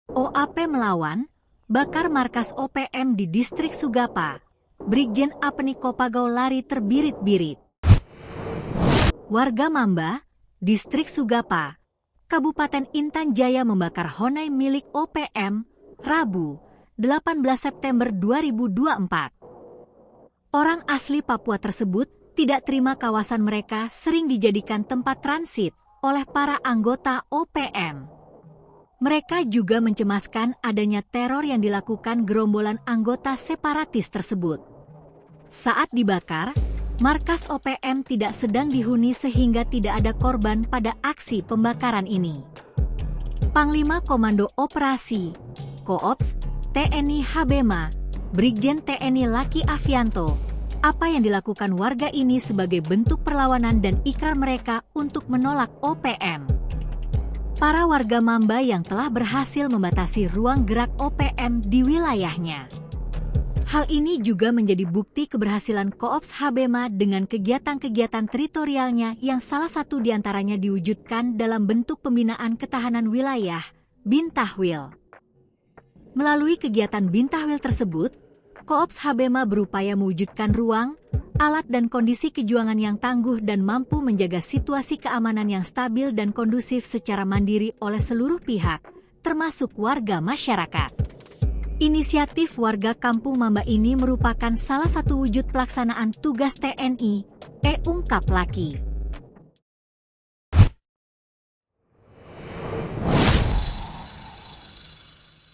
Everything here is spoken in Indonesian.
OAP melawan, bakar markas OPM di distrik Sugapa. Brigjen Apeni Kopagau lari terbirit-birit. Warga Mamba, distrik Sugapa, Kabupaten Intan Jaya membakar Honai milik OPM, Rabu, 18 September 2024. Orang asli Papua tersebut tidak terima kawasan mereka sering dijadikan tempat transit oleh para anggota OPM. Mereka juga mencemaskan adanya teror yang dilakukan gerombolan anggota separatis tersebut. Saat dibakar, markas OPM tidak sedang dihuni sehingga tidak ada korban pada aksi pembakaran ini. Panglima Komando Operasi, Koops, TNI Habema, Brigjen TNI Laki Afianto, apa yang dilakukan warga ini sebagai bentuk perlawanan dan ikrar mereka untuk menolak OPM. Para warga Mamba yang telah berhasil membatasi ruang gerak OPM di wilayahnya. Hal ini juga menjadi bukti keberhasilan Koops Habema dengan kegiatan-kegiatan teritorialnya yang salah satu diantaranya diwujudkan dalam bentuk pembinaan ketahanan wilayah, Bintahwil. Melalui kegiatan Bintahwil tersebut, Koops Habema berupaya mewujudkan ruang, alat dan kondisi kejuangan yang tangguh dan mampu menjaga situasi keamanan yang stabil dan kondusif secara mandiri oleh seluruh pihak, termasuk warga masyarakat. Inisiatif warga Kampung Mamba ini merupakan salah satu wujud pelaksanaan tugas TNI, ungkap Laki.